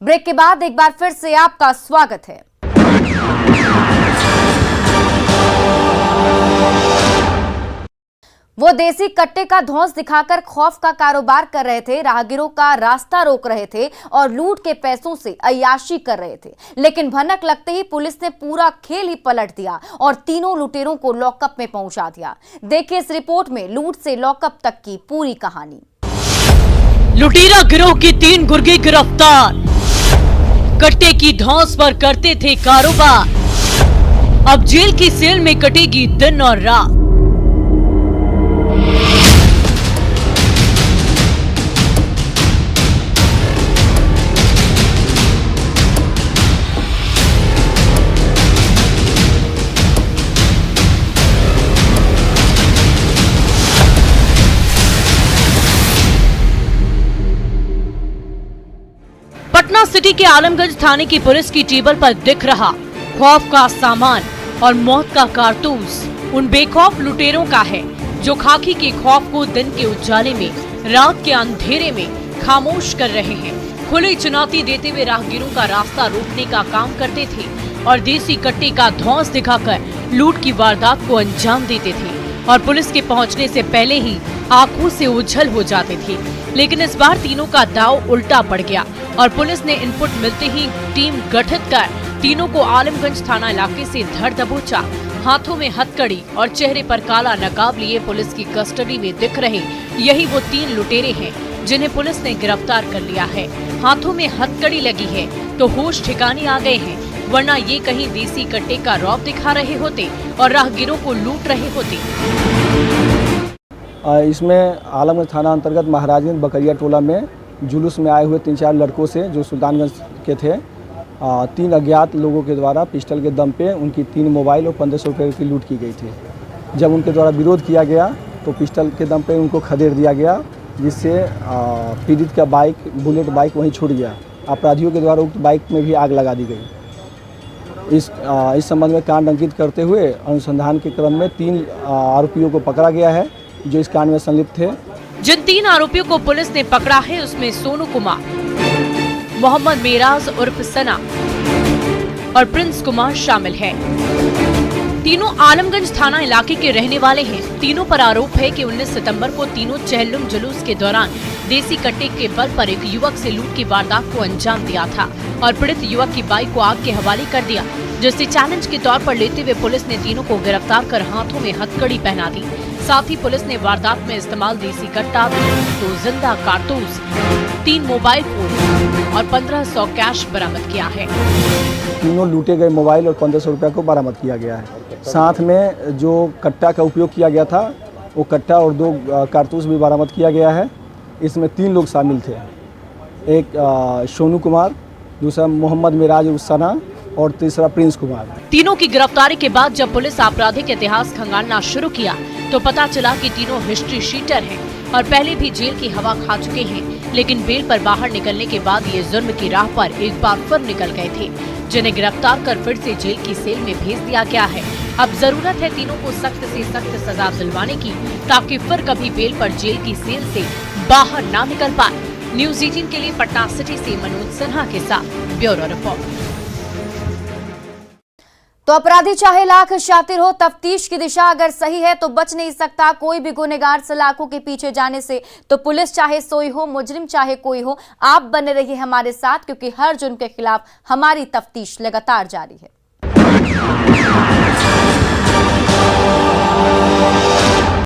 Break के बाद एक बार फिर से आपका स्वागत है। वो देसी कट्टे का धौंस दिखाकर खौफ का कारोबार कर रहे थे, राहगीरों का रास्ता रोक रहे थे और लूट के पैसों से अय्याशी कर रहे थे। लेकिन भनक लगते ही पुलिस ने पूरा खेल ही पलट दिया और तीनों लुटेरों को लॉकअप में पहुंचा दिया। देखिए इस रिपोर्ट में लूट से लॉकअप तक की पूरी कहानी। लुटेरा गिरोह की 3 गुर्गे गिरफ्तार, कट्टे की धौंस पर करते थे कारोबार। अब जेल की सेल में कटेगी दिन और रात। पटना सिटी के आलमगंज थाने की पुलिस की टेबल पर दिख रहा खौफ का सामान और मौत का कारतूस उन बेखौफ लुटेरों का है जो खाकी के खौफ को दिन के उजाले में, रात के अंधेरे में खामोश कर रहे हैं। खुली चुनौती देते हुए राहगीरों का रास्ता रोकने का काम करते थे और देसी कट्टे का धौंस दिखाकर लूट की वारदात को अंजाम देते थे और पुलिस के पहुंचने से पहले ही आंखों से ओझल हो जाते थे। लेकिन इस बार तीनों का दाव उल्टा पड़ गया और पुलिस ने इनपुट मिलते ही टीम गठित कर तीनों को आलमगंज थाना इलाके से धर दबोचा। हाथों में हथकड़ी और चेहरे पर काला नकाब लिए पुलिस की कस्टडी में दिख रहे यही वो 3 लुटेरे हैं जिन्हें पुलिस ने गिरफ्तार कर लिया है। हाथों में हथकड़ी लगी है तो होश ठिकाने आ गए हैं, वरना ये कहीं देसी कट्टे का रौब दिखा रहे होते और राहगीरों को लूट रहे होते। इसमें आलमगंज थाना अंतर्गत महाराजगंज बकरिया टोला में जुलूस में आए हुए 3-4 लड़कों से जो सुल्तानगंज के थे 3 अज्ञात लोगों के द्वारा पिस्टल के दम पे उनकी 3 मोबाइल और 1500 रुपये की लूट की गई थी। जब उनके द्वारा विरोध किया गया तो पिस्टल के दम पे उनको खदेड़ दिया गया, जिससे पीड़ित का बाइक बुलेट बाइक वहीं छूट गया। अपराधियों के द्वारा उक्त बाइक में भी आग लगा दी गई। इस संबंध में कांड अंकित करते हुए अनुसंधान के क्रम में 3 आरोपियों को पकड़ा गया है जो इस कांड में संलिप्त थे। जिन 3 आरोपियों को पुलिस ने पकड़ा है उसमें सोनू कुमार, मोहम्मद मेराज उर्फ सना और प्रिंस कुमार शामिल है। तीनों आलमगंज थाना इलाके के रहने वाले हैं। तीनों पर आरोप है कि 19 सितंबर को तीनों चहलुम जुलूस के दौरान देसी कट्टे के बल पर एक युवक से लूट की वारदात को अंजाम दिया था और पीड़ित युवक की बाइक को आग के हवाले कर दिया, जिसे चैलेंज के तौर पर लेते हुए पुलिस ने तीनों को गिरफ्तार कर हाथों में हथकड़ी पहना दी। साथ ही पुलिस ने वारदात में इस्तेमाल देसी कट्टा, 2 जिंदा कारतूस, 3 मोबाइल फोन और 1500 कैश बरामद किया है। तीनों लूटे गए मोबाइल और 1500 रुपये को बरामद किया गया है। साथ में जो कट्टा का उपयोग किया गया था वो कट्टा और 2 कारतूस भी बरामद किया गया है। इसमें 3 लोग शामिल थे, एक सोनू कुमार, दूसरा मोहम्मद मिराज सना और तीसरा प्रिंस कुमार। तीनों की गिरफ्तारी के बाद जब पुलिस आपराधिक इतिहास खंगालना शुरू किया तो पता चला कि तीनों हिस्ट्री शीटर हैं और पहले भी जेल की हवा खा चुके हैं, लेकिन बेल पर बाहर निकलने के बाद ये जुर्म की राह पर एक बार फिर निकल गए थे, जिन्हें गिरफ्तार कर फिर से जेल की सेल में भेज दिया गया है। अब जरूरत है तीनों को सख्त से सख्त सजा दिलवाने की, ताकि फिर कभी बेल पर जेल की सेल से बाहर ना निकल पाए। न्यूज़ 18 के लिए पटना सिटी से मनोज सिन्हा के साथ ब्यूरो रिपोर्ट। तो अपराधी चाहे लाख शातिर हो, तफ्तीश की दिशा अगर सही है तो बच नहीं सकता कोई भी गुनहगार सलाखों के पीछे जाने से। तो पुलिस चाहे सोई हो, मुजरिम चाहे कोई हो, आप बने रहिए हमारे साथ, क्योंकि हर जुर्म के खिलाफ हमारी तफ्तीश लगातार जारी है।